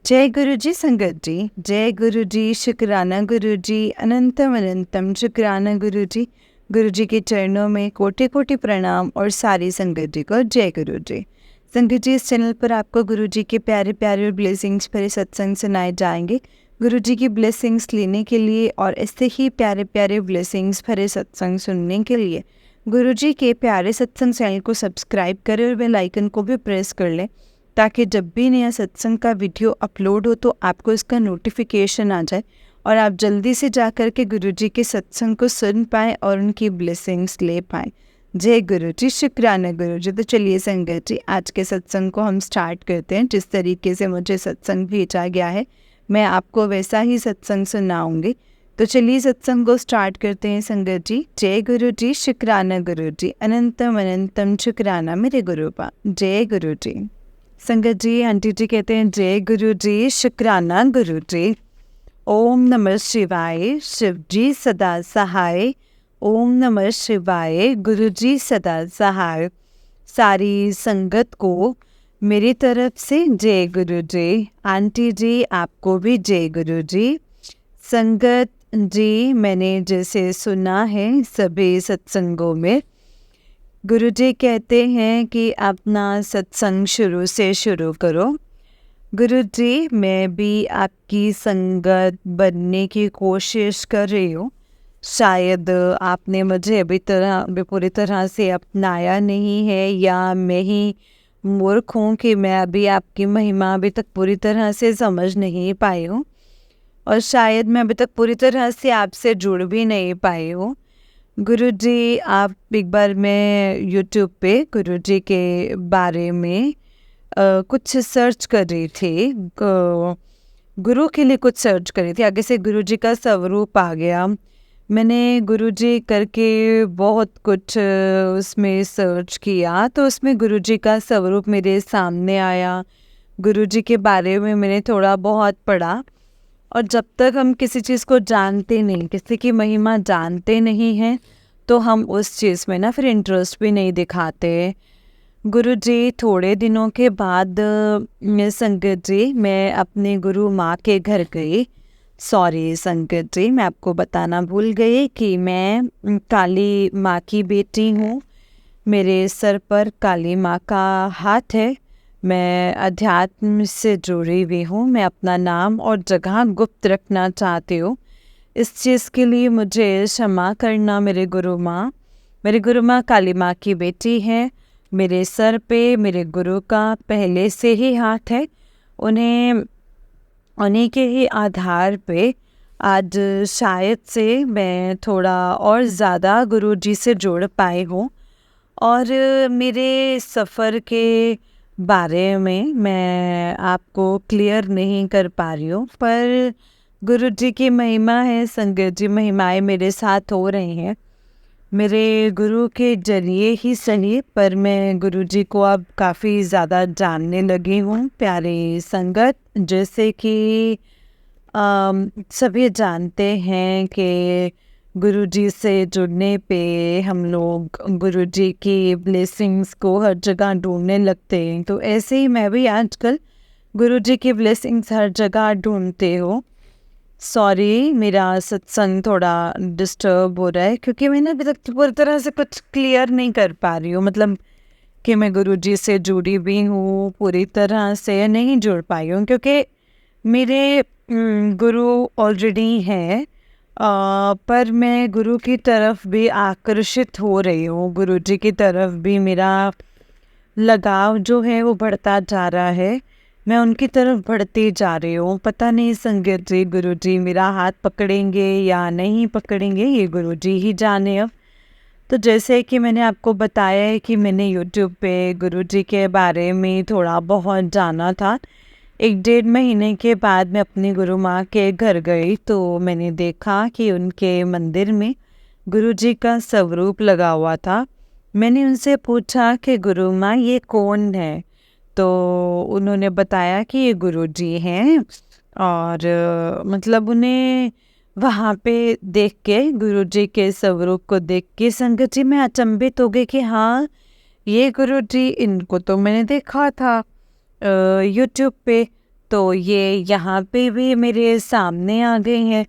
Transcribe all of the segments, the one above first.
जय गुरु जी संगत जी, जय गुरु जी, शुक्राना गुरु जी, अनंतम अनंतम शुक्राना गुरु जी। गुरु जी के चरणों में कोटि कोटि प्रणाम और सारी संगत जी को जय गुरु जी। संगत जी, इस चैनल पर आपको गुरु जी के प्यारे प्यारे और ब्लेसिंग्स भरे सत्संग सुनाए जाएंगे। गुरु जी की ब्लेसिंग्स लेने के लिए और ऐसे ही प्यारे प्यारे ब्लेसिंग्स भरे सत्संग सुनने के लिए गुरु जी के प्यारे सत्संग चैनल को सब्सक्राइब करें और बेल आइकन को भी प्रेस कर लें, ताकि जब भी नया सत्संग का वीडियो अपलोड हो तो आपको इसका नोटिफिकेशन आ जाए और आप जल्दी से जा कर के गुरु जी के सत्संग को सुन पाएँ और उनकी ब्लेसिंग्स ले पाएँ। जय गुरु जी, शुक्राना गुरु जी। तो चलिए संगत जी, आज के सत्संग को हम स्टार्ट करते हैं। जिस तरीके से मुझे सत्संग भेजा गया है मैं आपको वैसा ही सत्संग सुनाऊंगी। तो चलिए सत्संग को स्टार्ट करते हैं संगत जी। जय गुरु जी, शुक्राना गुरु जी, अनंतम अनंतम शुक्राना मेरे गुरुपा। जय गुरु जी। संगत जी, आंटी जी कहते हैं जय गुरु जी, शुक्राना गुरु जी। ओम नमः शिवाय, शिव जी सदा सहाय। ओम नमः शिवाय, गुरु जी सदा सहाय। सारी संगत को मेरी तरफ से जय गुरु जी। आंटी जी, आपको भी जय गुरु जी। संगत जी, मैंने जैसे सुना है सभी सत्संगों में गुरु जी कहते हैं कि अपना सत्संग शुरू से शुरू करो। गुरु जी, मैं भी आपकी संगत बनने की कोशिश कर रही हूँ। शायद आपने मुझे अभी पूरी तरह से अपनाया नहीं है, या मैं ही मूर्ख हूँ कि मैं अभी आपकी महिमा अभी तक पूरी तरह से समझ नहीं पाई हूँ, और शायद मैं अभी तक पूरी तरह से आपसे जुड़ भी नहीं पाई हूँ। गुरु जी, आप एक बार मैं यूट्यूब पे गुरु जी के बारे में कुछ सर्च कर रही थी, गुरु के लिए कुछ सर्च कर रही थी। आगे से गुरु जी का स्वरूप आ गया। मैंने गुरु जी करके बहुत कुछ उसमें सर्च किया, तो उसमें गुरु जी का स्वरूप मेरे सामने आया। गुरु जी के बारे में मैंने थोड़ा बहुत पढ़ा, और जब तक हम किसी चीज़ को जानते नहीं, किसी की महिमा जानते नहीं हैं, तो हम उस चीज़ में ना फिर इंटरेस्ट भी नहीं दिखाते। गुरु जी, थोड़े दिनों के बाद संगत जी, मैं अपने गुरु माँ के घर गई। सॉरी संगत जी, मैं आपको बताना भूल गई कि मैं काली माँ की बेटी हूँ। मेरे सर पर काली माँ का हाथ है। मैं अध्यात्म से जुड़ी हुई हूँ। मैं अपना नाम और जगह गुप्त रखना चाहती हूँ। इस चीज़ के लिए मुझे क्षमा करना मेरे गुरु माँ। मेरे गुरु माँ काली माँ की बेटी है। मेरे सर पे मेरे गुरु का पहले से ही हाथ है। उन्हीं के ही आधार पे आज शायद से मैं थोड़ा और ज़्यादा गुरु जी से जुड़ पाई हूँ, और मेरे सफ़र के बारे में मैं आपको क्लियर नहीं कर पा रही हूँ, पर गुरु जी की महिमा है संगत जी, महिमाएं मेरे साथ हो रही हैं। मेरे गुरु के जरिए ही सही, पर मैं गुरु जी को अब काफ़ी ज़्यादा जानने लगी हूँ। प्यारे संगत, जैसे कि सभी जानते हैं कि गुरु जी से जुड़ने पे हम लोग गुरु जी की ब्लेसिंग्स को हर जगह ढूंढने लगते हैं। तो ऐसे ही मैं भी आजकल गुरु जी की ब्लेसिंग्स हर जगह ढूंढते हो। सॉरी, मेरा सत्संग थोड़ा डिस्टर्ब हो रहा है, क्योंकि मैं ना अभी तक पूरी तरह से कुछ क्लियर नहीं कर पा रही हूँ। मतलब कि मैं गुरु जी से जुड़ी भी हूँ, पूरी तरह से नहीं जुड़ पाई हूँ, क्योंकि मेरे गुरु ऑलरेडी हैं, पर मैं गुरु की तरफ भी आकर्षित हो रही हूँ। गुरु जी की तरफ भी मेरा लगाव जो है वो बढ़ता जा रहा है। मैं उनकी तरफ बढ़ती जा रही हूँ। पता नहीं संगत जी, गुरु जी मेरा हाथ पकड़ेंगे या नहीं पकड़ेंगे, ये गुरु जी ही जाने अब। तो जैसे कि मैंने आपको बताया है कि मैंने यूट्यूब पे गुरु जी के बारे में थोड़ा बहुत जाना था। 1-1.5 महीने के बाद मैं अपनी गुरु माँ के घर गई, तो मैंने देखा कि उनके मंदिर में गुरु जी का स्वरूप लगा हुआ था। मैंने उनसे पूछा कि गुरु माँ, ये कौन है? तो उन्होंने बताया कि ये गुरु जी हैं, और मतलब उन्हें वहाँ पे देख के, गुरु जी के स्वरूप को देख के संगत जी मैं अचंभित हो गई कि हाँ, ये गुरु जी, इनको तो मैंने देखा था यूट्यूब पे। तो ये यहाँ पे भी मेरे सामने आ गए हैं।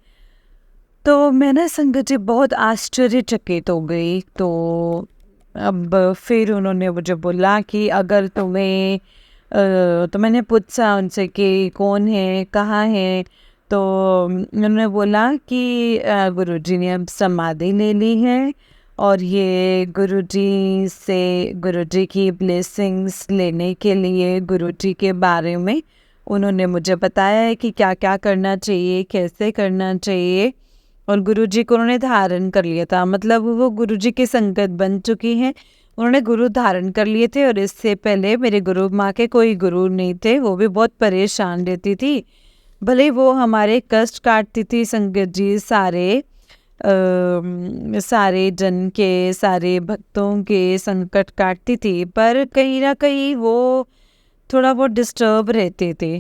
तो मैं ना संगत जी बहुत आश्चर्यचकित हो गई। तो अब फिर उन्होंने मुझे बोला कि अगर तुम्हें तो मैंने पूछा उनसे कि कौन है, कहाँ है। तो उन्होंने बोला कि गुरुजी ने अब समाधि ले ली है और ये गुरुजी से गुरुजी की ब्लेसिंग्स लेने के लिए गुरुजी के बारे में उन्होंने मुझे बताया है कि क्या क्या करना चाहिए, कैसे करना चाहिए। और गुरुजी को उन्होंने धारण कर लिया था, मतलब वो गुरुजी की संगत बन चुकी हैं। उन्होंने गुरु धारण कर लिए थे और इससे पहले मेरे गुरु माँ के कोई गुरु नहीं थे। वो भी बहुत परेशान रहती थी, भले वो हमारे कष्ट काटती थी संगत जी, सारे जन के, सारे भक्तों के संकट काटती थी, पर कहीं ना कहीं वो थोड़ा बहुत डिस्टर्ब रहते थे।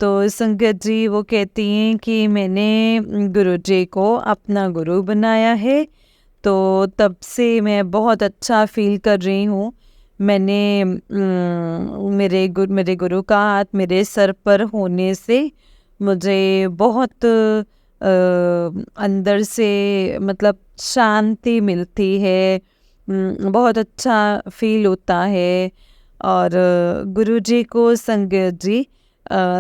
तो संगत जी वो कहती हैं कि मैंने गुरुजी को अपना गुरु बनाया है, तो तब से मैं बहुत अच्छा फील कर रही हूँ। मैंने मेरे गुरु का हाथ मेरे सर पर होने से मुझे बहुत अंदर से मतलब शांति मिलती है, बहुत अच्छा फील होता है। और गुरुजी को संगत जी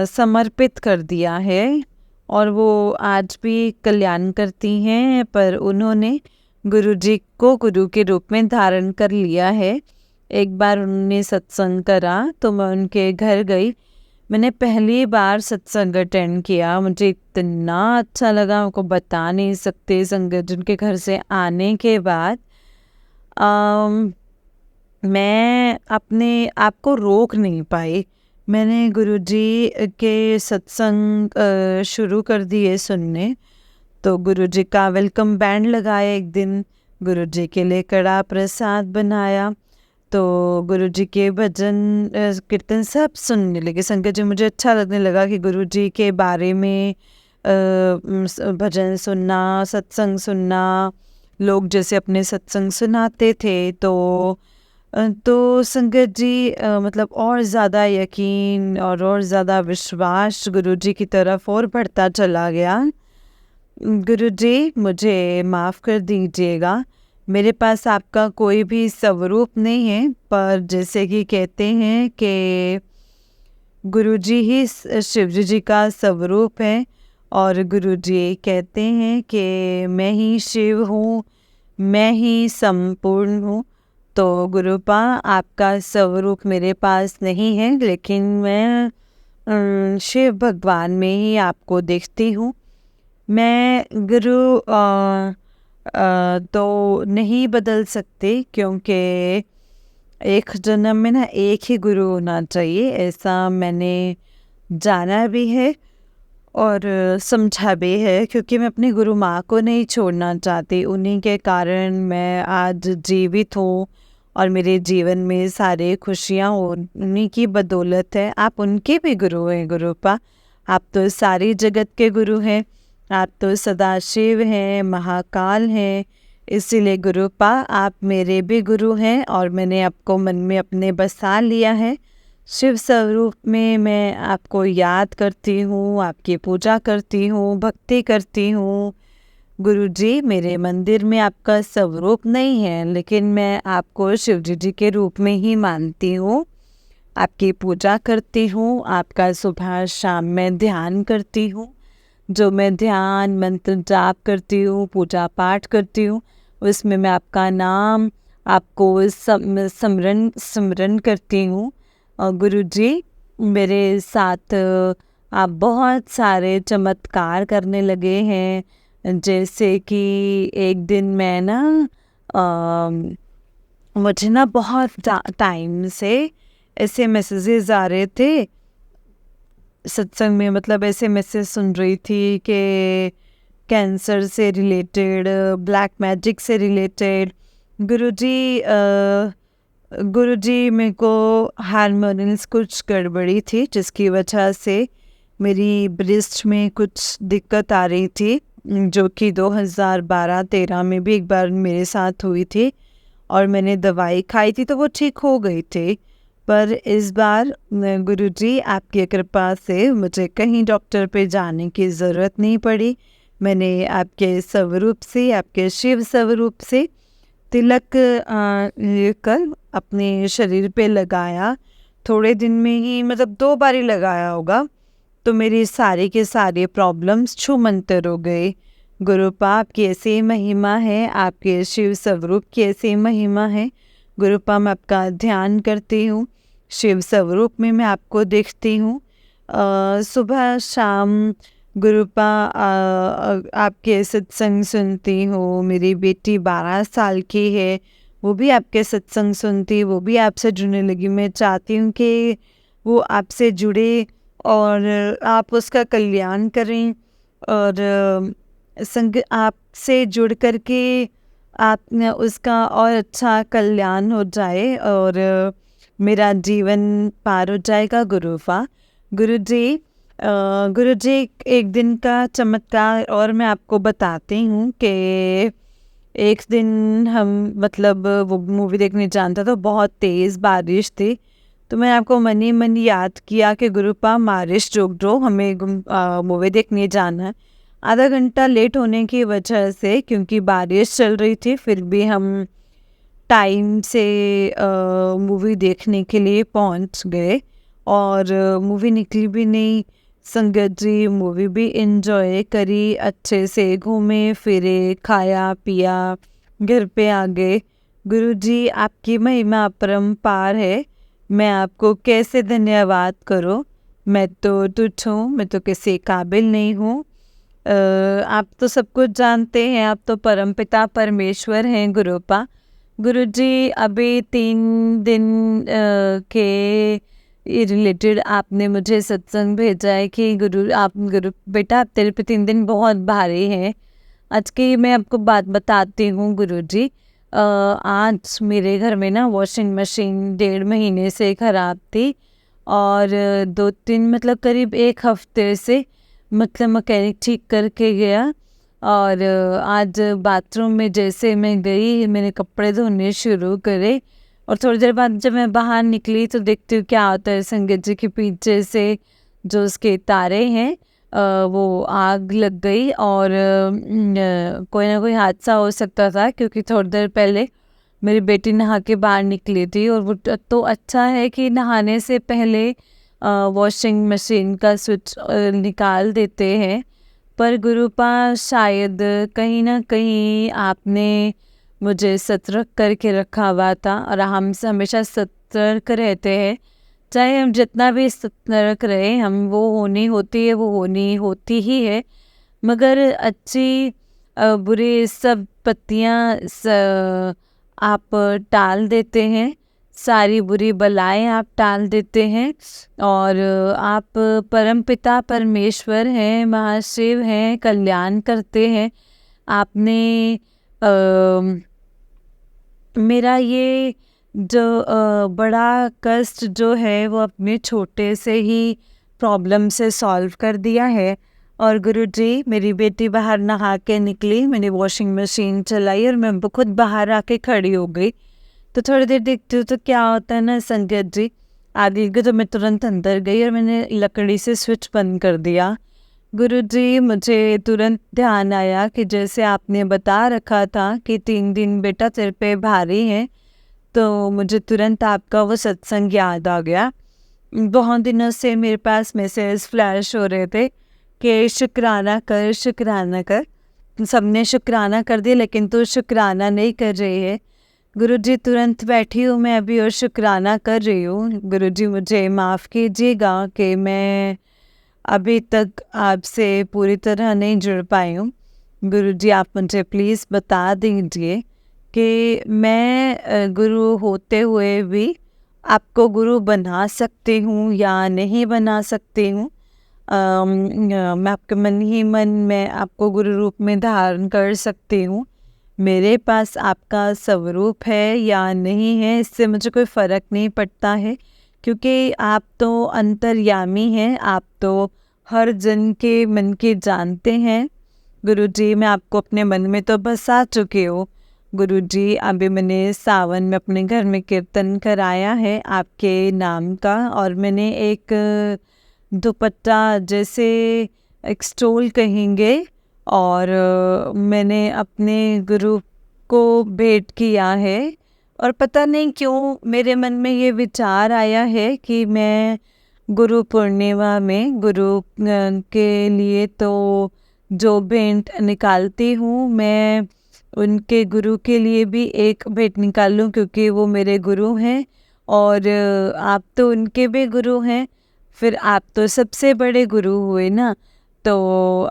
समर्पित कर दिया है और वो आज भी कल्याण करती हैं, पर उन्होंने गुरुजी को गुरु के रूप में धारण कर लिया है। एक बार उन्होंने सत्संग करा तो मैं उनके घर गई। मैंने पहली बार सत्संग अटेंड किया, मुझे इतना अच्छा लगा, उनको बता नहीं सकते। संगत जिनके घर से आने के बाद मैं अपने आप को रोक नहीं पाई। मैंने गुरुजी के सत्संग शुरू कर दिए सुनने। तो गुरुजी का वेलकम बैंड लगाया एक दिन, गुरुजी के लिए कड़ा प्रसाद बनाया, तो गुरुजी के भजन कीर्तन सब सुनने लगे। संगत जी मुझे अच्छा लगने लगा कि गुरुजी के बारे में भजन सुनना, सत्संग सुनना, लोग जैसे अपने सत्संग सुनाते थे। तो संगत जी मतलब और ज़्यादा यकीन और ज़्यादा विश्वास गुरुजी की तरफ और बढ़ता चला गया। गुरुजी मुझे माफ़ कर दीजिएगा, मेरे पास आपका कोई भी स्वरूप नहीं है, पर जैसे कि कहते हैं कि गुरुजी ही शिवजी जी का स्वरूप है और गुरुजी कहते हैं कि मैं ही शिव हूँ, मैं ही संपूर्ण हूँ। तो गुरुपा आपका स्वरूप मेरे पास नहीं है, लेकिन मैं शिव भगवान में ही आपको देखती हूँ। मैं गुरु तो नहीं बदल सकते, क्योंकि एक जन्म में ना एक ही गुरु होना चाहिए, ऐसा मैंने जाना भी है और समझा भी है। क्योंकि मैं अपनी गुरु माँ को नहीं छोड़ना चाहती, उन्हीं के कारण मैं आज जीवित हूँ और मेरे जीवन में सारे खुशियाँ उन्हीं की बदौलत है। आप उनके भी गुरु हैं गुरुपा, आप तो सारी जगत के गुरु हैं, आप तो सदाशिव हैं, महाकाल हैं, इसीलिए गुरुपा आप मेरे भी गुरु हैं और मैंने आपको मन में अपने बसा लिया है। शिव स्वरूप में मैं आपको याद करती हूँ, आपकी पूजा करती हूँ, भक्ति करती हूँ। गुरुजी मेरे मंदिर में आपका स्वरूप नहीं है, लेकिन मैं आपको शिवजी जी के रूप में ही मानती हूँ, आपकी पूजा करती हूँ, आपका सुबह शाम में ध्यान करती हूँ। जो मैं ध्यान मंत्र जाप करती हूँ, पूजा पाठ करती हूँ, उसमें मैं आपका नाम आपको स्मरण स्मरण करती हूँ। और गुरुजी मेरे साथ आप बहुत सारे चमत्कार करने लगे हैं। जैसे कि एक दिन मैं ना मुझे ना बहुत टाइम से ऐसे मैसेजेस आ रहे थे सत्संग में, मतलब ऐसे मैसेज सुन रही थी कि कैंसर से रिलेटेड, ब्लैक मैजिक से रिलेटेड। गुरुजी मेरे को हार्मोनल्स कुछ गड़बड़ी थी, जिसकी वजह से मेरी ब्रेस्ट में कुछ दिक्कत आ रही थी, जो कि 2012-13 में भी एक बार मेरे साथ हुई थी और मैंने दवाई खाई थी तो वो ठीक हो गई थी। पर इस बार गुरुजी आपकी कृपा से मुझे कहीं डॉक्टर पे जाने की ज़रूरत नहीं पड़ी। मैंने आपके स्वरूप से, आपके शिव स्वरूप से तिलक लेकर अपने शरीर पे लगाया। थोड़े दिन में ही, मतलब 2 बार ही लगाया होगा, तो मेरी सारी के सारे प्रॉब्लम्स छूमंतर हो गए। गुरुपा आपकी ऐसी महिमा है, आपके शिव स्वरूप की ऐसी महिमा है। गुरुपा मैं आपका ध्यान करती हूँ, शिव स्वरूप में मैं आपको देखती हूँ। सुबह शाम गुरुपा आपके सत्संग सुनती हूँ। मेरी बेटी 12 साल की है, वो भी आपके सत्संग सुनती, वो भी आपसे जुड़ने लगी। मैं चाहती हूँ कि वो आपसे जुड़े और आप उसका कल्याण करें, और संग आपसे जुड़ कर के आप उसका और अच्छा कल्याण हो जाए और मेरा जीवन पार हो जाएगा। गुरुजी गुरुजी एक दिन का चमत्कार और मैं आपको बताती हूँ कि एक दिन हम, मतलब वो मूवी देखने जाना था, तो बहुत तेज़ बारिश थी। तो मैं आपको मन ही मन याद किया कि गुरुपा मारिश जोक दो, हमें मूवी देखने जाना है। आधा घंटा लेट होने की वजह से, क्योंकि बारिश चल रही थी, फिर भी हम टाइम से मूवी देखने के लिए पहुंच गए और मूवी निकली भी नहीं। संगत जी मूवी भी एंजॉय करी, अच्छे से घूमे फिरे, खाया पिया, घर पे आ गए। गुरुजी आपकी महिमा अपरंपार है, मैं आपको कैसे धन्यवाद करूं। मैं तो तुच्छ हूँ, मैं तो किसी काबिल नहीं हूँ। आप तो सब कुछ जानते हैं, आप तो परमपिता परमेश्वर हैं गुरुपा। गुरुजी अभी 3 दिन के रिलेटेड आपने मुझे सत्संग भेजा है कि गुरु बेटा, आप तेरे पे 3 दिन बहुत भारी हैं। आज की मैं आपको बात बताती हूँ गुरुजी। आज मेरे घर में ना वॉशिंग मशीन 1.5 महीने से ख़राब थी और 2-3, मतलब करीब 1 हफ्ते से, मतलब मैकेनिक ठीक करके गया। और आज बाथरूम में जैसे मैं गई, मैंने कपड़े धोने शुरू करे और थोड़ी देर बाद जब मैं बाहर निकली तो देखती हूँ क्या होता है, संगत जी के पीछे से जो उसके तारे हैं वो आग लग गई। और कोई ना कोई हादसा हो सकता था, क्योंकि थोड़ी देर पहले मेरी बेटी नहा के बाहर निकली थी। और वो तो अच्छा है कि नहाने से पहले वॉशिंग मशीन का स्विच निकाल देते हैं, पर गुरुपा शायद कहीं ना कहीं आपने मुझे सतर्क करके रखा हुआ था, और हम हमेशा सतर्क रहते हैं। चाहे हम जितना भी सतर्क रहे, हम वो होनी होती है, वो होनी होती ही है। मगर अच्छी बुरी सब पत्तियाँ आप टाल देते हैं, सारी बुरी बलाएं आप टाल देते हैं। और आप परमपिता परमेश्वर हैं, महाशिव हैं, कल्याण करते हैं। आपने मेरा ये जो बड़ा कष्ट जो है वो अपने छोटे से ही प्रॉब्लम से सॉल्व कर दिया है। और गुरुजी मेरी बेटी बाहर नहा के निकली, मैंने वॉशिंग मशीन चलाई और मैं खुद बाहर आके खड़ी हो गई। तो थोड़ी देर देखती हूँ तो क्या होता है ना संगत जी, आगे गई तो मैं तुरंत अंदर गई और मैंने लकड़ी से स्विच बंद कर दिया। गुरुजी मुझे तुरंत ध्यान आया कि जैसे आपने बता रखा था कि 3 दिन बेटा तेरे पे भारी हैं, तो मुझे तुरंत आपका वो सत्संग याद आ गया। बहुत दिनों से मेरे पास मैसेज फ्लैश हो रहे थे कि शुक्राना कर, शुक्राना कर। सबने शुक्राना कर दिया लेकिन तू शुक्राना नहीं कर रही है। गुरुजी तुरंत बैठी हूँ मैं अभी और शुक्राना कर रही हूँ। गुरुजी मुझे माफ़ कीजिएगा कि मैं अभी तक आपसे पूरी तरह नहीं जुड़ पाई हूँ। गुरुजी आप मुझे प्लीज़ बता दीजिए कि मैं गुरु होते हुए भी आपको गुरु बना सकती हूँ या नहीं बना सकती हूँ। मैं आपके मन ही मन में आपको गुरु रूप में धारण कर सकती हूँ। मेरे पास आपका स्वरूप है या नहीं है, इससे मुझे कोई फ़र्क नहीं पड़ता है, क्योंकि आप तो अंतर्यामी हैं, आप तो हर जन के मन के जानते हैं। गुरुजी मैं आपको अपने मन में तो बसा चुकी हूँ। गुरुजी, अभी मैंने सावन में अपने घर में कीर्तन कराया है आपके नाम का, और मैंने एक दुपट्टा जैसे एक स्टोल कहेंगे, और मैंने अपने गुरु को भेंट किया है। और पता नहीं क्यों मेरे मन में ये विचार आया है कि मैं गुरु पूर्णिमा में गुरु के लिए तो जो भेंट निकालती हूँ, मैं उनके गुरु के लिए भी एक भेंट निकालूं, क्योंकि वो मेरे गुरु हैं और आप तो उनके भी गुरु हैं, फिर आप तो सबसे बड़े गुरु हुए ना। तो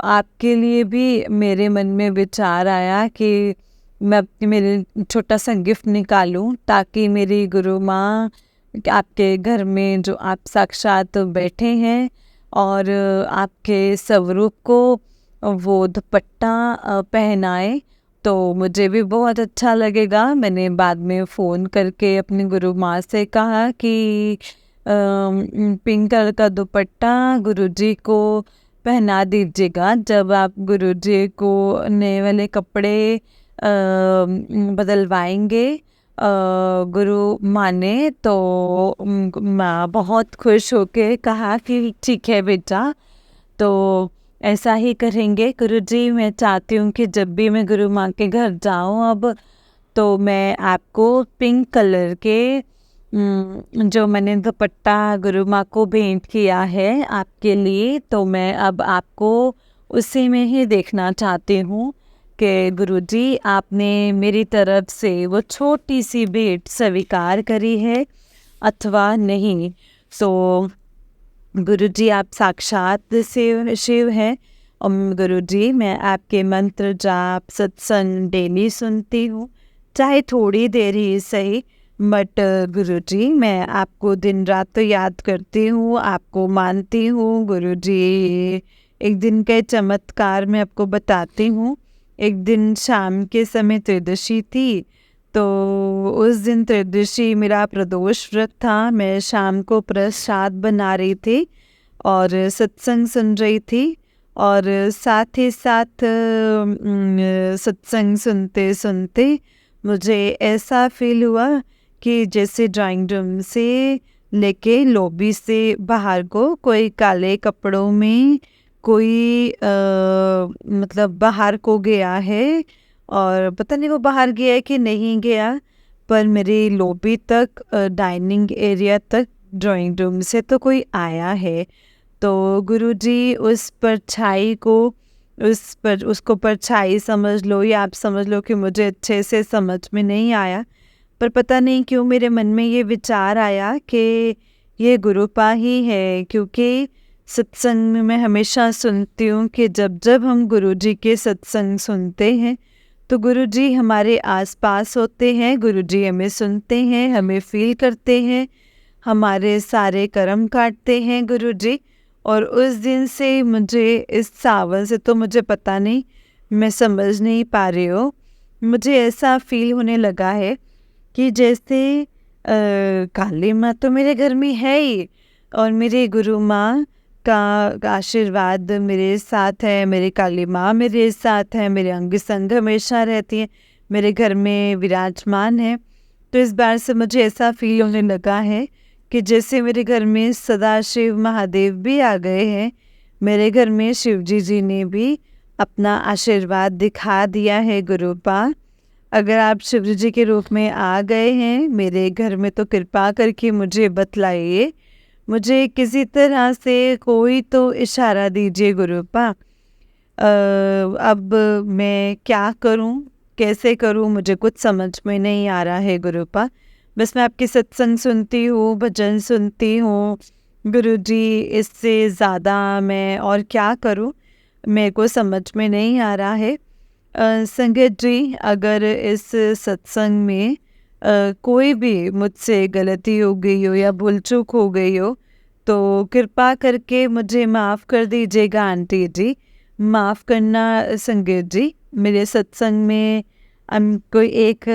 आपके लिए भी मेरे मन में विचार आया कि मैं मेरे छोटा सा गिफ्ट निकालूं, ताकि मेरी गुरु माँ आपके घर में जो आप साक्षात बैठे हैं और आपके स्वरूप को वो दुपट्टा पहनाए, तो मुझे भी बहुत अच्छा लगेगा। मैंने बाद में फ़ोन करके अपनी गुरु माँ से कहा कि पिंक कलर का दुपट्टा गुरुजी को पहना दीजिएगा जब आप गुरुजी को नए वाले कपड़े बदलवाएंगे गुरु माँ ने। तो माँ बहुत खुश होके कहा कि ठीक है बेटा, तो ऐसा ही करेंगे गुरुजी। मैं चाहती हूँ कि जब भी मैं गुरु माँ के घर जाऊँ अब, तो मैं आपको पिंक कलर के जो मैंने दुपट्टा गुरु माँ को भेंट किया है आपके लिए, तो मैं अब आपको उसी में ही देखना चाहती हूँ कि गुरुजी आपने मेरी तरफ से वो छोटी सी भेंट स्वीकार करी है अथवा नहीं। सो गुरुजी, आप साक्षात शिव हैं। और गुरुजी, मैं आपके मंत्र जाप सत्संग डेली सुनती हूँ, चाहे थोड़ी देर ही सही, बट गुरुजी मैं आपको दिन रात तो याद करती हूँ, आपको मानती हूँ। गुरुजी, एक दिन के चमत्कार मैं आपको बताती हूँ। एक दिन शाम के समय त्रयोदशी थी, तो उस दिन त्रयोदशी मेरा प्रदोष व्रत था। मैं शाम को प्रसाद बना रही थी और सत्संग सुन रही थी, और साथ ही साथ सत्संग सुनते सुनते मुझे ऐसा फील हुआ कि जैसे ड्राइंग रूम से लेके लॉबी से बाहर को कोई काले कपड़ों में कोई मतलब बाहर को गया है, और पता नहीं वो बाहर गया है कि नहीं गया, पर मेरी लॉबी तक डाइनिंग एरिया तक ड्राइंग रूम से तो कोई आया है। तो गुरुजी उस परछाई को उसको परछाई समझ लो या आप समझ लो कि मुझे अच्छे से समझ में नहीं आया, पर पता नहीं क्यों मेरे मन में ये विचार आया कि ये गुरुपा ही है। क्योंकि सत्संग में मैं हमेशा सुनती हूँ कि जब जब हम गुरुजी के सत्संग सुनते हैं तो गुरुजी हमारे आसपास होते हैं, गुरुजी हमें सुनते हैं, हमें फील करते हैं, हमारे सारे कर्म काटते हैं गुरुजी। और उस दिन से मुझे इस सावन से तो मुझे पता नहीं, मैं समझ नहीं पा रही हूँ, मुझे ऐसा फील होने लगा है कि जैसे काली माँ तो मेरे घर में है ही, और मेरे गुरु माँ का आशीर्वाद मेरे साथ है, मेरी काली माँ मेरे साथ है, मेरे अंग संग हमेशा रहती है, मेरे घर में विराजमान है। तो इस बार से मुझे ऐसा फील होने लगा है कि जैसे मेरे घर में सदाशिव महादेव भी आ गए हैं, मेरे घर में शिवजी जी ने भी अपना आशीर्वाद दिखा दिया है। गुरुपा, अगर आप शिवजी जी के रूप में आ गए हैं मेरे घर में, तो कृपा करके मुझे बतलाइए, मुझे किसी तरह से कोई तो इशारा दीजिए गुरुपा। अब मैं क्या करूं, कैसे करूं, मुझे कुछ समझ में नहीं आ रहा है गुरुपा। बस मैं आपकी सत्संग सुनती हूँ, भजन सुनती हूँ गुरुजी, इससे ज़्यादा मैं और क्या करूँ, मेरे को समझ में नहीं आ रहा है। संगत जी, अगर इस सत्संग में कोई भी मुझसे गलती हो गई हो या भूल चूक हो गई हो, तो कृपा करके मुझे माफ़ कर दीजिएगा आंटी जी, माफ़ करना संगत जी। मेरे सत्संग में कोई एक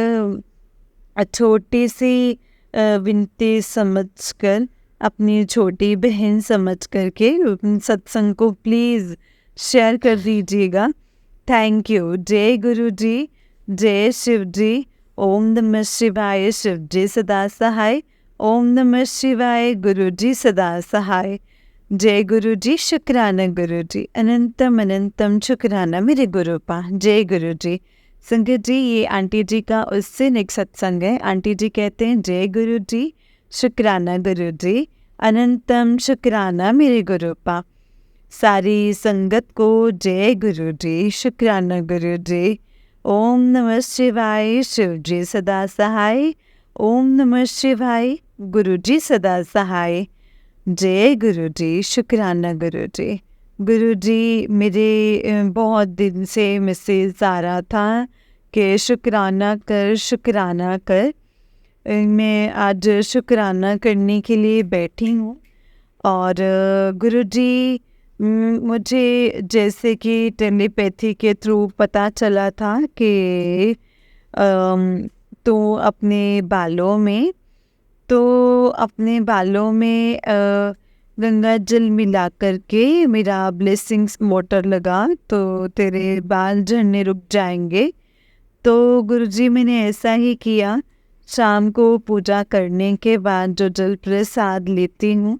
छोटी सी विनती समझकर, अपनी छोटी बहन समझ करके सत्संग को प्लीज़ शेयर कर दीजिएगा। Thank you. जय गुरु जी, जय शिव जी। ओम नमः शिवाय। शिव जी सदा सहाय। ओम नमः शिवाय। गुरु जी सदा सहाय। जय गुरु जी। शुक्राना गुरु जी। अनंतम अनंतम शुक्राना मेरे गुरु पा। जय गुरु जी। संगत जी, ये आंटी जी का उससे नेक्स्ट सत्संग है। आंटी जी कहते हैं, जय गुरु जी, शुक्राना गुरु जी, अनंतम शुक्राना मेरे गुरु पा। सारी संगत को जय गुरु जी, शुक्राना गुरु जी। ओम नमः शिवाय। शिव जी सदा सहाय। ओम नमः शिवाय। गुरु जी सदा सहाय। जय गुरु जी। शुक्राना गुरु जी। गुरु जी, मेरे बहुत दिन से मैसेज आ रहा था कि शुक्राना कर, शुक्राना कर। मैं आज शुक्राना करने के लिए बैठी हूँ। और गुरु जी, मुझे जैसे कि टेलीपैथी के थ्रू पता चला था कि तो अपने बालों में गंगा जल मिला करके मेरा ब्लेसिंग्स वाटर लगा तो तेरे बाल झड़ने रुक जाएंगे। तो गुरुजी, मैंने ऐसा ही किया। शाम को पूजा करने के बाद जो जल प्रसाद लेती हूँ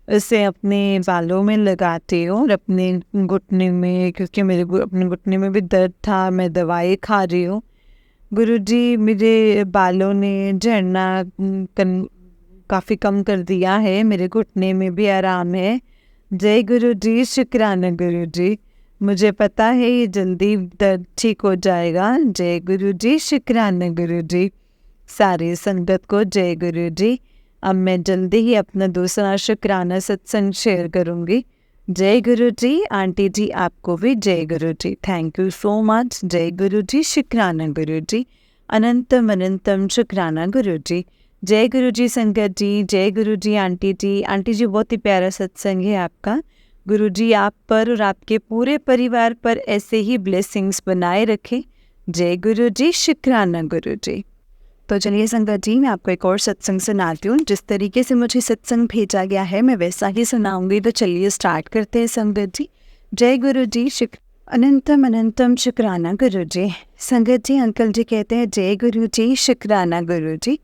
उसे अपने बालों में लगाती हूँ और अपने घुटने में, क्योंकि मेरे अपने घुटने में भी दर्द था, मैं दवाई खा रही हूँ। गुरुजी, मेरे बालों ने झड़ना काफ़ी कम कर दिया है। मेरे घुटने में भी आराम है। जय गुरु जी। शुक्राना गुरु जी। मुझे पता है ये जल्दी दर्द ठीक हो जाएगा। जय गुरु जी। शुक्राना गुरु जी। सारी संगत को जय गुरु जी। अब मैं जल्दी ही अपना दूसरा शुक्राना सत्संग शेयर करूँगी। जय गुरु जी। आंटी जी, आपको भी जय गुरु जी। Thank you so much. जय गुरु जी। शुक्राना गुरु जी। अनंतम अनंतम शुक्राना गुरु जी। जय गुरु जी संगत जी। जय गुरु जी आंटी जी। आंटी जी, बहुत ही प्यारा सत्संग है आपका। गुरु जी आप पर और आपके पूरे परिवार पर ऐसे ही ब्लेसिंग्स बनाए रखें। जय गुरु जी। शुक्राना गुरु जी। तो चलिए संगत जी, मैं आपको एक और सत्संग सुनाती हूँ। जिस तरीके से मुझे सत्संग भेजा गया है मैं वैसा ही सुनाऊंगी। तो चलिए स्टार्ट करते हैं संगत जी। जय गुरु जी। अनंतम अनंतम शुक्राना गुरु जी। संगत जी, अंकल जी कहते हैं, जय गुरु जी। शुक्राना गुरु जी।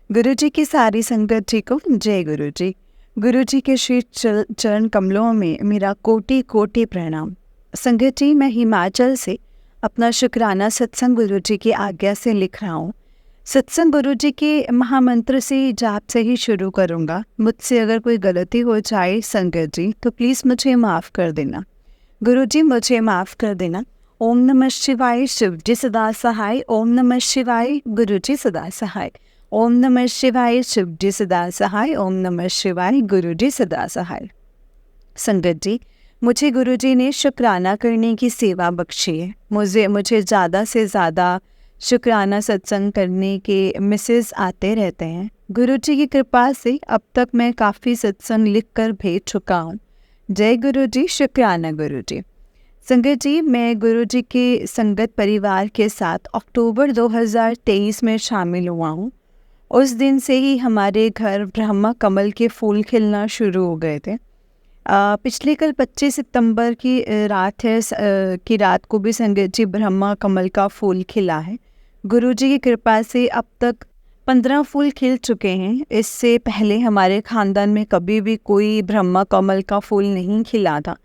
गुरु जी की सारी संगत जी को जय गुरु जी। गुरु जी के श्री चरण कमलों में मेरा कोटि कोटि प्रणाम। संगत जी, मैं हिमाचल से अपना शुक्राना सत्संग गुरु जी की आज्ञा से लिख रहा हूँ। सत्संग गुरु जी के महामंत्र से जाप से ही शुरू करूँगा। मुझसे अगर कोई गलती हो जाए संगत जी तो प्लीज़ मुझे माफ़ कर देना। गुरु जी, मुझे माफ़ कर देना। ओम नमः शिवाय। शिव जी सदा सहाय। ओम नमः शिवाय। गुरु जी सदा सहाय। ओम नमः शिवाय। शिव जी सदा सहाय। ओम नमः शिवाय। गुरु जी सदा सहाय। संगत जी, मुझे गुरु जी ने शुक्राना करने की सेवा बख्शी है। मुझे ज़्यादा से ज़्यादा शुक्राना सत्संग करने के मैसेज आते रहते हैं। गुरु जी की कृपा से अब तक मैं काफ़ी सत्संग लिख कर भेज चुका हूँ। जय गुरु जी। शुक्राना गुरु जी। संगत जी, मैं गुरु जी के संगत परिवार के साथ अक्टूबर 2023 में शामिल हुआ हूँ। उस दिन से ही हमारे घर ब्रह्मा कमल के फूल खिलना शुरू हो गए थे। पिछले कल 25 सितंबर की रात है, की रात को भी संगत जी ब्रह्मा कमल का फूल खिला है। गुरु जी की कृपा से अब तक 15 फूल खिल चुके हैं। इससे पहले हमारे ख़ानदान में कभी भी कोई ब्रह्मा कमल का फूल नहीं खिला था।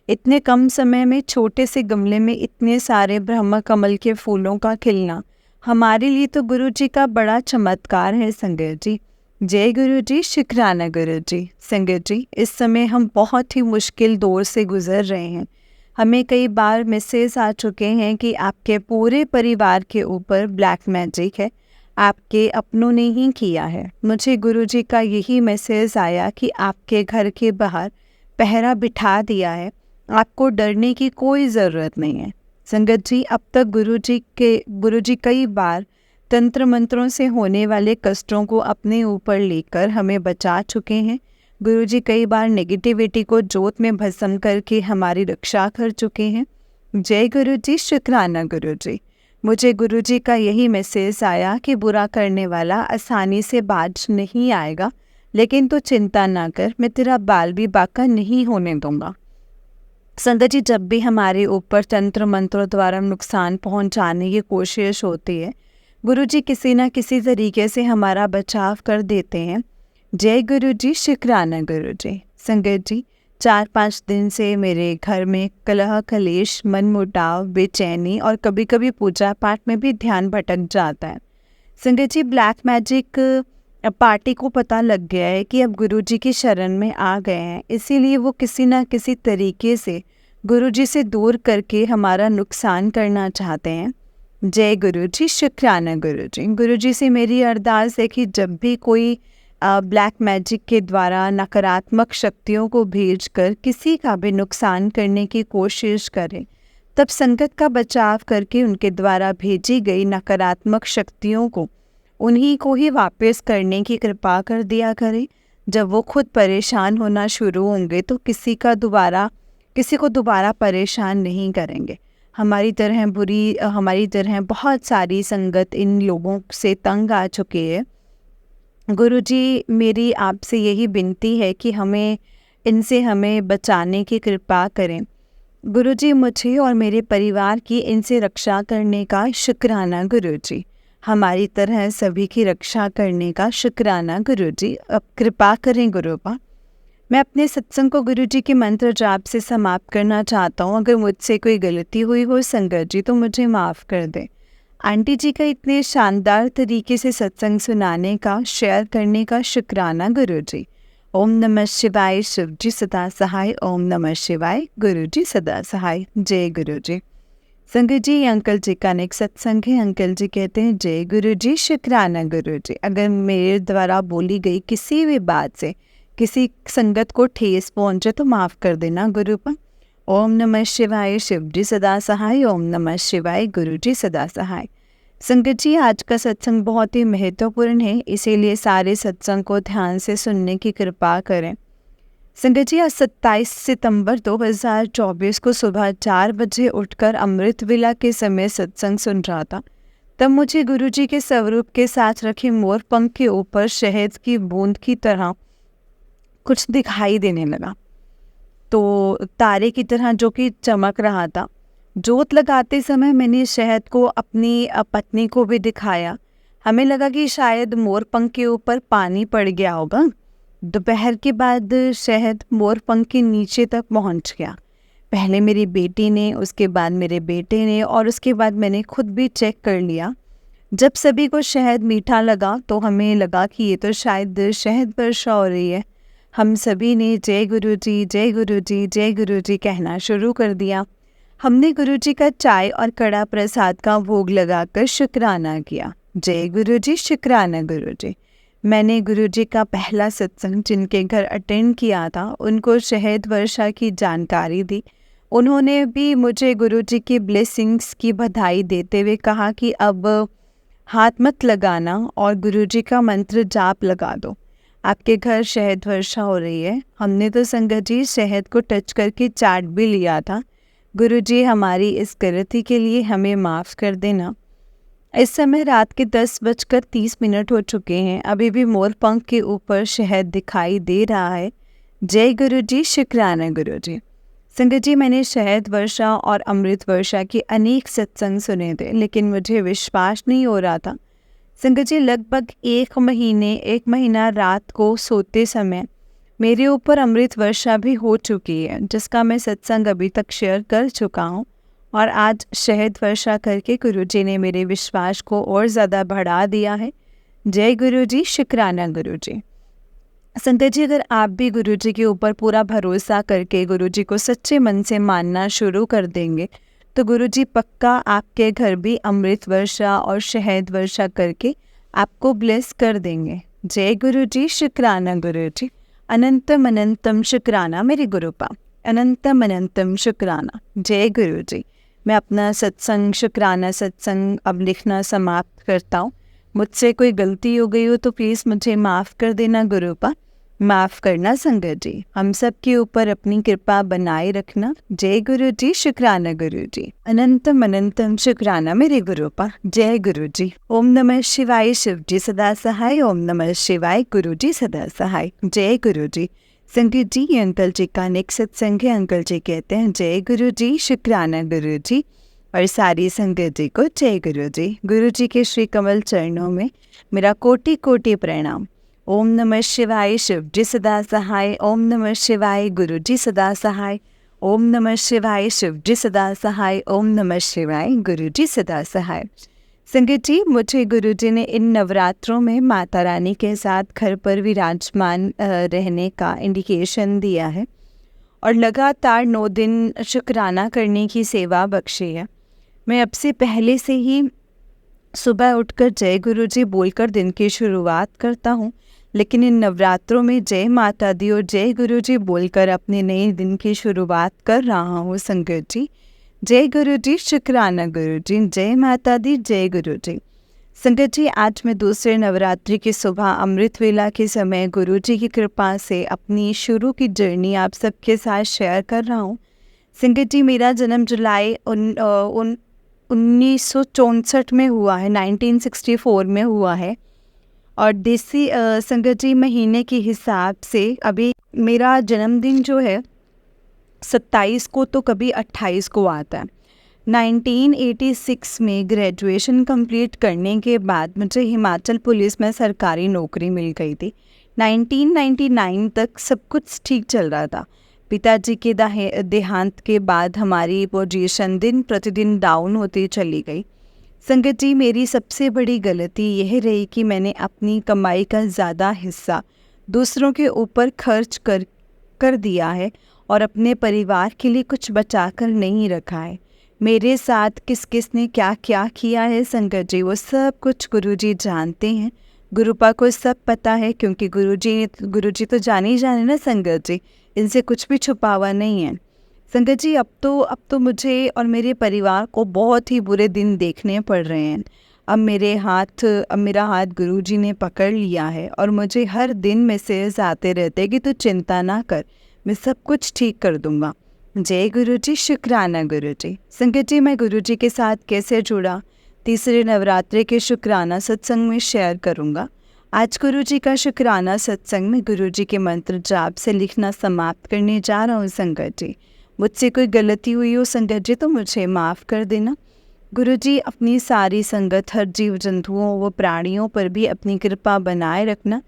इतने कम समय में छोटे से गमले में इतने सारे ब्रह्मा कमल के फूलों का खिलना हमारे लिए तो गुरु जी का बड़ा चमत्कार है संगत जी। जय गुरु जी। शुक्राना गुरु जी। संगत जी, इस समय हम बहुत ही मुश्किल दौर से गुजर रहे हैं। हमें कई बार मैसेज आ चुके हैं कि आपके पूरे परिवार के ऊपर ब्लैक मैजिक है, आपके अपनों ने ही किया है। मुझे गुरु जी का यही मैसेज आया कि आपके घर के बाहर पहरा बिठा दिया है, आपको डरने की कोई ज़रूरत नहीं है। संगत जी, अब तक गुरु जी कई बार तंत्र मंत्रों से होने वाले कष्टों को अपने ऊपर लेकर हमें बचा चुके हैं। गुरु जी कई बार नेगेटिविटी को जोत में भस्म करके हमारी रक्षा कर चुके हैं। जय गुरु जी। शुक्राना गुरु जी। मुझे गुरु जी का यही मैसेज आया कि बुरा करने वाला आसानी से बाज नहीं आएगा, लेकिन तो चिंता ना कर, मैं तेरा बाल भी बाका नहीं होने दूंगा। संगत जी, जब भी हमारे ऊपर तंत्र मंत्रों द्वारा नुकसान पहुंचाने की कोशिश होती है, गुरु जी किसी न किसी तरीके से हमारा बचाव कर देते हैं। जय गुरु जी, शुक्राना गुरु जी। संगत जी, 4-5 दिन से मेरे घर में कलह कलेश, मनमुटाव, बेचैनी और कभी कभी पूजा पाठ में भी ध्यान भटक जाता है। संगत जी, ब्लैक मैजिक पार्टी को पता लग गया है कि अब गुरुजी की शरण में आ गए हैं, इसीलिए वो किसी न किसी तरीके से गुरुजी से दूर करके हमारा नुकसान करना चाहते हैं। जय गुरुजी, शुक्राना गुरुजी। गुरुजी से मेरी अरदास है कि जब भी कोई ब्लैक मैजिक के द्वारा नकारात्मक शक्तियों को भेजकर किसी का भी नुकसान करने की कोशिश करे, तब संकट का बचाव करके उनके द्वारा भेजी गई नकारात्मक शक्तियों को उन्हीं को ही वापस करने की कृपा कर दिया करें। जब वो खुद परेशान होना शुरू होंगे तो किसी को दोबारा परेशान नहीं करेंगे। हमारी तरह बहुत सारी संगत इन लोगों से तंग आ चुकी है। गुरुजी, मेरी आपसे यही विनती है कि हमें बचाने की कृपा करें। गुरुजी, मुझे और मेरे परिवार की इनसे रक्षा करने का शुक्राना गुरुजी। हमारी तरह सभी की रक्षा करने का शुक्राना गुरुजी। अब कृपा करें गुरुपा। मैं अपने सत्संग को गुरुजी के मंत्र जाप से समाप्त करना चाहता हूँ। अगर मुझसे कोई गलती हुई हो संगत जी तो मुझे माफ़ कर दें। आंटी जी का इतने शानदार तरीके से सत्संग सुनाने का, शेयर करने का शुक्राना गुरुजी। ओम नमः शिवाय, शिव जी सदा सहाय। ओम नमः शिवाय, गुरुजी सदा सहाय। जय गुरुजी। संगत जी, अंकल जी का नेक्स्ट सत्संग है। अंकल जी कहते हैं, जय गुरुजी, शुक्राना गुरुजी। अगर मेरे द्वारा बोली गई किसी भी बात से किसी संगत को ठेस पहुंचे तो माफ़ कर देना गुरुपा। ओम नमः शिवाय, शिव जी सदा सहाय। ओम नमः शिवाय, गुरुजी सदा सहाय। संगत जी, आज का सत्संग बहुत ही महत्वपूर्ण है, इसीलिए सारे सत्संग को ध्यान से सुनने की कृपा करें। संगत जी, आज 27 सितंबर 2024 को सुबह 4 बजे उठकर अमृत वेला के समय सत्संग सुन रहा था। तब मुझे गुरुजी के स्वरूप के साथ रखे मोर पंख के ऊपर शहद की बूंद की तरह कुछ दिखाई देने लगा। तो तारे की तरह जो कि चमक रहा था। जोत लगाते समय मैंने शहद को अपनी पत्नी को भी दिखाया। हमें लगा कि शायद मोर पंख के ऊपर पानी पड़ गया होगा। दोपहर के बाद शहद मोर पंख के नीचे तक पहुंच गया। पहले मेरी बेटी ने, उसके बाद मेरे बेटे ने और उसके बाद मैंने खुद भी चेक कर लिया। जब सभी को शहद मीठा लगा तो हमें लगा कि ये तो शायद शहद वर्षा हो रही है। हम सभी ने जय गुरुजी, जय गुरुजी, जय गुरुजी कहना शुरू कर दिया। हमने गुरुजी का चाय और कड़ा प्रसाद का भोग लगाकर शुक्राना किया। जय गुरुजी, शुक्राना गुरुजी। मैंने गुरुजी का पहला सत्संग जिनके घर अटेंड किया था उनको शहद वर्षा की जानकारी दी। उन्होंने भी मुझे गुरुजी की ब्लेसिंग्स की बधाई देते हुए कहा कि अब हाथ मत लगाना और गुरुजी का मंत्र जाप लगा दो, आपके घर शहद वर्षा हो रही है। हमने तो संगत जी शहद को टच करके चाट भी लिया था। गुरुजी, हमारी इस गलती के लिए हमें माफ़ कर देना। इस समय रात के 10:30 हो चुके हैं। अभी भी मोर पंख के ऊपर शहद दिखाई दे रहा है। जय गुरुजी, शुक्राना गुरुजी। संगत जी, मैंने शहद वर्षा और अमृत वर्षा के अनेक सत्संग सुने थे, लेकिन मुझे विश्वास नहीं हो रहा था। संगत जी, लगभग एक महीना रात को सोते समय मेरे ऊपर अमृत वर्षा भी हो चुकी है, जिसका मैं सत्संग अभी तक शेयर कर चुका हूँ। और आज शहद वर्षा करके गुरुजी ने मेरे विश्वास को और ज़्यादा बढ़ा दिया है। जय गुरुजी, शुक्राना गुरुजी। संगत जी, अगर आप भी गुरुजी के ऊपर पूरा भरोसा करके गुरुजी को सच्चे मन से मानना शुरू कर देंगे तो गुरुजी पक्का आपके घर भी अमृत वर्षा और शहद वर्षा करके आपको ब्लेस कर देंगे। जय गुरुजी, शुक्राना गुरुजी। अनंतम अनंतम शुक्राना मेरे गुरुपा, अनंतम अनंतम शुक्राना। जय गुरुजी। मैं अपना शुक्राना सत्संग अब लिखना समाप्त करता हूँ। मुझसे कोई गलती हो गई हो तो प्लीज़ मुझे माफ़ कर देना गुरुपा, माफ़ करना संगत जी। हम सब के ऊपर अपनी कृपा बनाए रखना। जय गुरुजी, शुक्राना गुरुजी। अनंतम अनंतम शुक्राना मेरे गुरुपा। जय गुरुजी। ओम नमः शिवाय, शिव जी सदा सहाय। ओम नमः शिवाय, गुरुजी सदा सहाय। जय गुरुजी। संगत जी, ये अंकल जी का नेक्स्ट सत्संग है। अंकल जी कहते हैं, जय गुरु जी, शुक्राना गुरु जी, और सारी संगत जी को जय गुरु जी। गुरु जी के श्री कमल चरणों में मेरा कोटि कोटि प्रणाम। ओम नमः शिवाय, शिव जी सदा सहाय। ओम नमः शिवाय, गुरु जी सदा सहाय। ओम नमः शिवाय, शिव जी सदा सहाय। ओम नमः शिवाय, गुरु जी सदा सहाय। संगत जी, मुझे गुरु जी ने इन नवरात्रों में माता रानी के साथ घर पर विराजमान रहने का इंडिकेशन दिया है और लगातार 9 दिन शुक्राना करने की सेवा बख्शी है। मैं अब से पहले से ही सुबह उठकर जय गुरु जी बोलकर दिन की शुरुआत करता हूँ, लेकिन इन नवरात्रों में जय माता दी और जय गुरु जी बोलकर अपने नए दिन की शुरुआत कर रहा हूँ। संगत जी, जय गुरु जी, शुक्राना गुरु जी, जय माता दी, जय गुरु जी। संगत जी, आज मैं दूसरे नवरात्रि की सुबह अमृत वेला के समय गुरु जी की कृपा से अपनी शुरू की जर्नी आप सबके साथ शेयर कर रहा हूँ। संगत जी, मेरा जन्म जुलाई 1964 में हुआ है, 1964 में हुआ है, और देसी संगत जी महीने के हिसाब से अभी मेरा जन्मदिन जो है 27 को तो कभी 28 को आता है। 1986 में ग्रेजुएशन कंप्लीट करने के बाद मुझे हिमाचल पुलिस में सरकारी नौकरी मिल गई थी। 1999 तक सब कुछ ठीक चल रहा था। पिताजी के देहांत के बाद हमारी पोजीशन दिन प्रतिदिन डाउन होती चली गई। संगत जी, मेरी सबसे बड़ी गलती यह रही कि मैंने अपनी कमाई का ज़्यादा हिस्सा दूसरों के ऊपर खर्च कर दिया है और अपने परिवार के लिए कुछ बचा कर नहीं रखा है। मेरे साथ किस किस ने क्या क्या किया है संगत जी, वो सब कुछ गुरुजी जानते हैं। गुरुपा को सब पता है, क्योंकि गुरुजी तो जाने ही जाने ना संगत जी, इनसे कुछ भी छुपा हुआ नहीं है। संगत जी, अब तो मुझे और मेरे परिवार को बहुत ही बुरे दिन देखने पड़ रहे हैं। अब मेरा हाथ गुरुजी ने पकड़ लिया है और मुझे हर दिन मैसेज आते रहते कि तू चिंता ना कर, मैं सब कुछ ठीक कर दूंगा। जय गुरु जी, शुक्राना गुरु जी। संगत जी, मैं गुरु जी के साथ कैसे जुड़ा, तीसरे नवरात्रि के शुक्राना सत्संग में शेयर करूंगा। आज गुरु जी का शुक्राना सत्संग में गुरु जी के मंत्र जाप से लिखना समाप्त करने जा रहा हूँ। संगत जी, मुझसे कोई गलती हुई हो संगत जी तो मुझे माफ़ कर देना। गुरु जी, अपनी सारी संगत, हर जीव जंतुओं व प्राणियों पर भी अपनी कृपा बनाए रखना।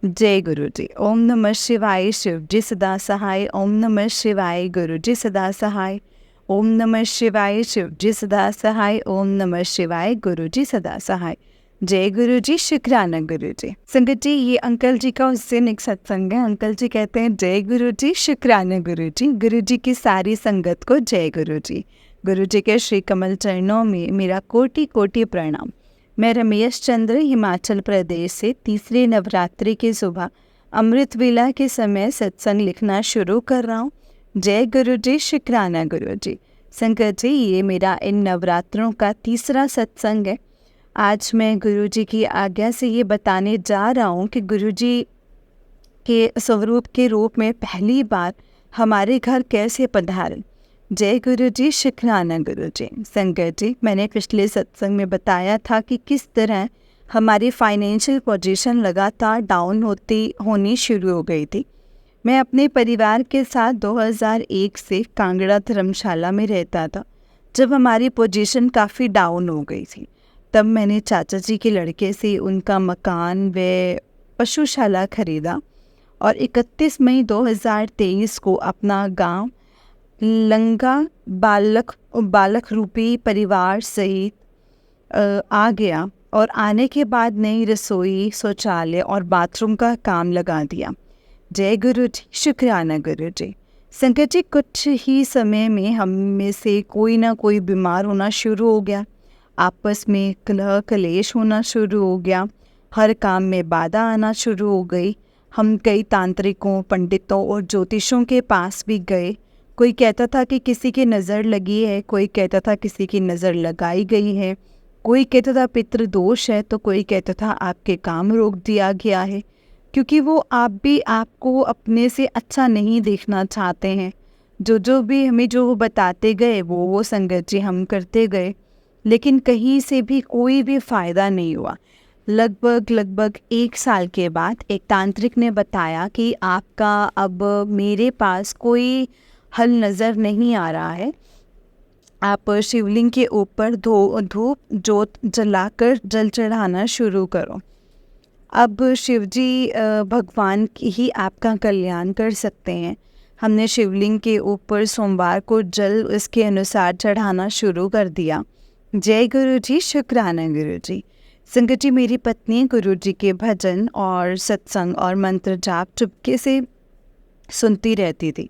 जय गुरु जी। ओम नमः शिवाय, शिव जी सदा सहाय। ओम नमः शिवाय, गुरु जी सदा सहाय। ओम नमः शिवाय, शिव जी सदा सहाय। ओम नमः शिवाय, गुरु जी सदा सहाय। जय गुरु जी, शुक्राना गुरु जी। संगत जी, ये अंकल जी का उस दिन एक सत्संग है। अंकल जी कहते हैं, जय गुरु जी, शुक्राना गुरु जी। गुरु जी की सारी संगत को जय गुरु जी। गुरु जी के श्री कमल चरणों में मेरा कोटि कोटि प्रणाम। मैं रमेश चंद्र हिमाचल प्रदेश से तीसरे नवरात्रि की सुबह अमृत वेला के समय सत्संग लिखना शुरू कर रहा हूँ। जय गुरु जी, शुक्राना गुरु जी। संगत जी, ये मेरा इन नवरात्रों का तीसरा सत्संग है। आज मैं गुरु जी की आज्ञा से ये बताने जा रहा हूँ कि गुरु जी के स्वरूप के रूप में पहली बार हमारे घर कैसे पधारे। जय गुरु जी, शुक्राना गुरु जी। संगत जी, मैंने पिछले सत्संग में बताया था कि किस तरह हमारी फाइनेंशियल पोजीशन लगातार डाउन होनी शुरू हो गई थी। मैं अपने परिवार के साथ 2001 से कांगड़ा धर्मशाला में रहता था। जब हमारी पोजीशन काफ़ी डाउन हो गई थी, तब मैंने चाचा जी के लड़के से उनका मकान व पशुशाला खरीदा और 31 मई 2023 को अपना गांव लंगा बालक रूपी परिवार सहित आ गया और आने के बाद नई रसोई, शौचालय और बाथरूम का काम लगा दिया। जय गुरु जी, शुक्राना गुरु जी। संगत जी, कुछ ही समय में हम में से कोई ना कोई बीमार होना शुरू हो गया। आपस में कलह कलेश होना शुरू हो गया। हर काम में बाधा आना शुरू हो गई। हम कई तांत्रिकों, पंडितों और ज्योतिषों के पास भी गए। कोई कहता था कि किसी की नज़र लगी है, कोई कहता था किसी की नज़र लगाई गई है, कोई कहता था पितृदोष है, तो कोई कहता था आपके काम रोक दिया गया है, क्योंकि वो आप भी आपको अपने से अच्छा नहीं देखना चाहते हैं। जो भी हमें जो बताते गए वो संगत जी हम करते गए, लेकिन कहीं से भी कोई भी फ़ायदा नहीं हुआ। लगभग 1 साल के बाद एक तांत्रिक ने बताया कि आपका अब मेरे पास कोई हल नज़र नहीं आ रहा है। आप शिवलिंग के ऊपर धूप जोत जलाकर जल चढ़ाना शुरू करो। अब शिवजी भगवान ही आपका कल्याण कर सकते हैं। हमने शिवलिंग के ऊपर सोमवार को जल इसके अनुसार चढ़ाना शुरू कर दिया। जय गुरु जी, शुक्राना गुरु जी। संगत जी, मेरी पत्नी गुरु जी के भजन और सत्संग और मंत्र जाप चुपके से सुनती रहती थी।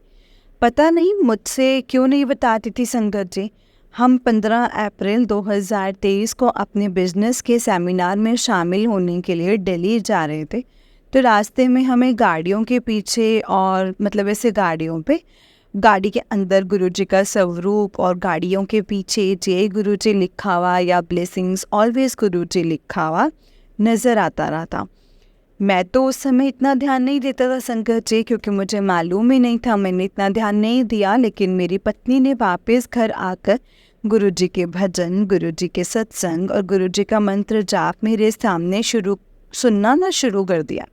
पता नहीं मुझसे क्यों नहीं बताती थी संगत जी। हम 15 अप्रैल 2023 को अपने बिजनेस के सेमिनार में शामिल होने के लिए दिल्ली जा रहे थे। तो रास्ते में हमें गाड़ियों के पीछे और मतलब ऐसे गाड़ियों पे गाड़ी के अंदर गुरुजी का स्वरूप और गाड़ियों के पीछे जय गुरुजी लिखा हुआ या ब्लेसिंग्स ऑलवेज गुरुजी लिखा हुआ नज़र आता रहा था। मैं तो उस समय इतना ध्यान नहीं देता था संगत जी, क्योंकि मुझे मालूम ही नहीं था, मैंने इतना ध्यान नहीं दिया। लेकिन मेरी पत्नी ने वापस घर आकर गुरुजी के भजन, गुरुजी के सत्संग और गुरुजी का मंत्र जाप मेरे सामने सुनना शुरू कर दिया।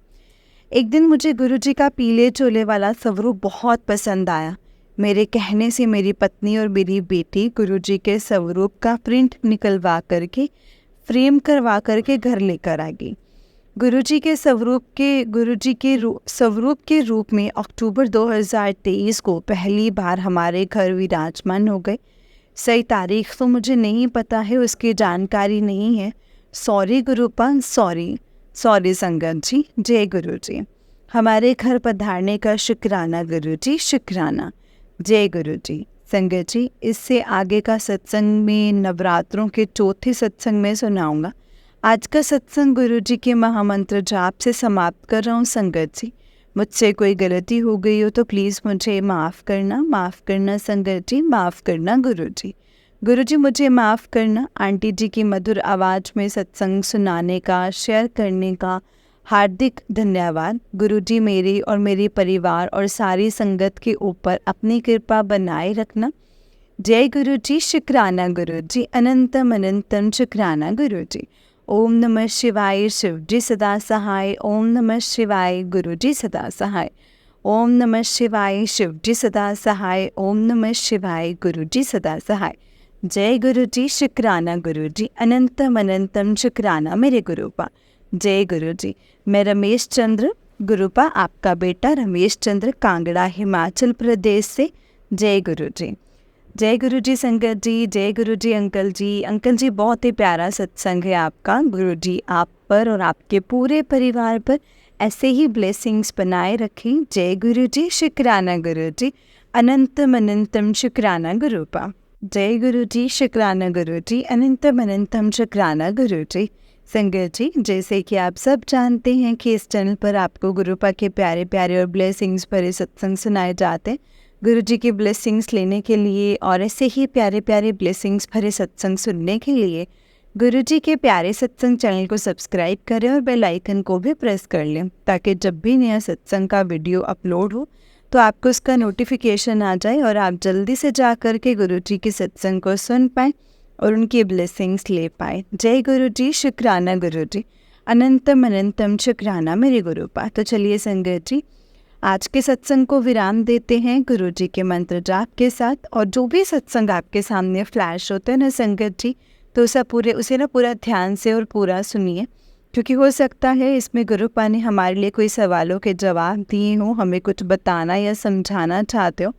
एक दिन मुझे गुरुजी का पीले चोले वाला स्वरूप बहुत पसंद आया। मेरे कहने से मेरी पत्नी और मेरी बेटी गुरुजी के स्वरूप का प्रिंट निकलवा करके फ्रेम करवा करके घर लेकर आ गई। गुरुजी के स्वरूप के रूप में अक्टूबर 2023 को पहली बार हमारे घर विराजमान हो गए। सही तारीख तो मुझे नहीं पता है, उसकी जानकारी नहीं है। सॉरी गुरुपा, सॉरी संगत जी। जय गुरु जी। हमारे घर पधारने का शुक्राना गुरु जी, शुक्राना। जय गुरु जी। संगत जी, इससे आगे का सत्संग में नवरात्रों के चौथे सत्संग में सुनाऊंगा। आज का सत्संग गुरु जी के महामंत्र जाप से समाप्त कर रहा हूँ संगत जी। मुझसे कोई गलती हो गई हो तो प्लीज़ मुझे माफ़ करना संगत जी, माफ़ करना गुरु जी। गुरु जी मुझे माफ़ करना। आंटी जी की मधुर आवाज़ में सत्संग सुनाने का, शेयर करने का हार्दिक धन्यवाद। गुरु जी मेरे और मेरे परिवार और सारी संगत के ऊपर अपनी कृपा बनाए रखना। जय गुरु जी, शुक्राना गुरु जी, अनंतम अनंतम शुक्राना गुरु जी। ओम नमः शिवाय, शिव जी सदा सहाय। ओम नमः शिवाय, गुरु जी सदा सहाय। ओम नमः शिवाय, शिव जी सदा सहाय। ओम नमः शिवाय, गुरु जी सदा सहाय। जय गुरु जी, शुक्राना गुरु जी, अनंतम अनंतम शुक्राना मेरे गुरुपा। जय गुरु जी। मैं रमेश चंद्र गुरुपा, आपका बेटा रमेश चंद्र, कांगड़ा हिमाचल प्रदेश से। जय गुरु जी। जय गुरु जी संगत जी। जय गुरु जी अंकल जी। अंकल जी बहुत ही प्यारा सत्संग है आपका। गुरु जी आप पर और आपके पूरे परिवार पर ऐसे ही ब्लेसिंग्स बनाए रखें। जय गुरु जी, शुक्राना गुरु जी, अनंतम अनंतम शुक्राना गुरुपा। जय गुरु जी, शुक्राना गुरु जी, अनंतम अनंतम शुक्राना गुरु जी। संगत जी, जैसे कि आप सब जानते हैं कि इस चैनल पर आपको गुरुपा के प्यारे प्यारे और ब्लेसिंग्स भरे सत्संग सुनाए जाते हैं। गुरु जी की ब्लेसिंग्स लेने के लिए और ऐसे ही प्यारे प्यारे ब्लेसिंग्स भरे सत्संग सुनने के लिए गुरु जी के प्यारे सत्संग चैनल को सब्सक्राइब करें और बेल आइकन को भी प्रेस कर लें, ताकि जब भी नया सत्संग का वीडियो अपलोड हो तो आपको उसका नोटिफिकेशन आ जाए और आप जल्दी से जा कर के गुरु जी के सत्संग को सुन पाएँ और उनकी ब्लेसिंग्स ले पाए। जय गुरु जी, शुक्राना गुरु जी, अनंतम अनंतम शुक्राना मेरे गुरुपा। तो चलिए संगत जी, आज के सत्संग को विराम देते हैं गुरु जी के मंत्र जाप के साथ। और जो भी सत्संग आपके सामने फ्लैश होते हैं ना संगत जी, तो उसे पूरा ध्यान से और पूरा सुनिए, क्योंकि हो सकता है इसमें गुरुपा ने हमारे लिए कोई सवालों के जवाब दिए हों, हमें कुछ बताना या समझाना चाहते हो।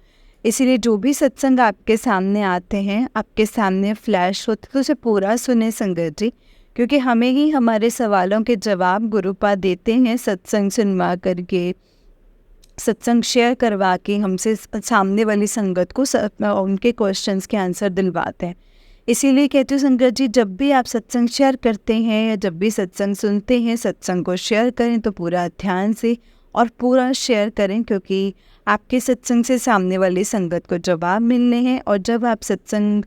इसीलिए जो भी सत्संग आपके सामने आते हैं, आपके सामने फ्लैश होते, तो उसे पूरा सुने संगत जी, क्योंकि हमें ही हमारे सवालों के जवाब गुरुपा देते हैं सत्संग सुनवा करके, सत्संग शेयर करवा के हमसे सामने वाली संगत को उनके क्वेश्चंस के आंसर दिलवाते हैं। इसीलिए कहती हूँ संगत जी, जब भी आप सत्संग शेयर करते हैं या जब भी सत्संग सुनते हैं, सत्संग को शेयर करें तो पूरा ध्यान से और पूरा शेयर करें, क्योंकि आपके सत्संग से सामने वाली संगत को जवाब मिलने हैं। और जब आप सत्संग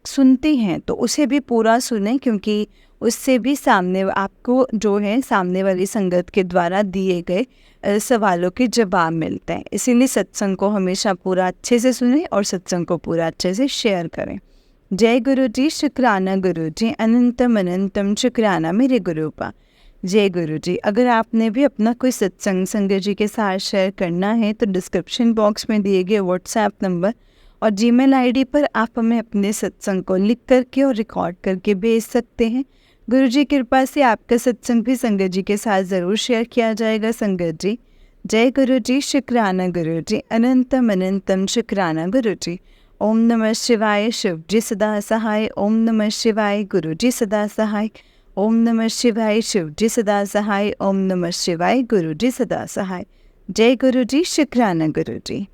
सुनते हैं तो उसे भी पूरा सुनें, क्योंकि उससे भी आपको जो है सामने वाली संगत के द्वारा दिए गए सवालों के जवाब मिलते हैं। इसीलिए सत्संग को हमेशा पूरा अच्छे से सुनें और सत्संग को पूरा अच्छे से शेयर करें। जय गुरु जी, शुक्राना गुरु जी, अनंतम अनंतम शुक्राना मेरे गुरुपा। जय गुरु जी। अगर आपने भी अपना कोई सत्संग संगत जी के साथ शेयर करना है तो डिस्क्रिप्शन बॉक्स में दिए गए व्हाट्सएप नंबर और जीमेल आईडी पर आप हमें अपने सत्संग को लिख करके और रिकॉर्ड करके भेज सकते हैं। गुरु जी कृपा से आपका सत्संग भी संगत जी के साथ ज़रूर शेयर किया जाएगा। संगत जी, जय गुरु जी, शुक्राना गुरु जी, अनंतम अनंतम शुक्राना गुरु जी। ओम नमः शिवाय, शिव जी सदा सहाय। ओम नमः शिवाय, गुरु जी सदा सहाय। ओम नमः शिवाय, शिव जी सदा सहाय। ओम नमः शिवाय, गुरु जी सदा सहाय। जय गुरु जी, शुक्राना गुरु जी।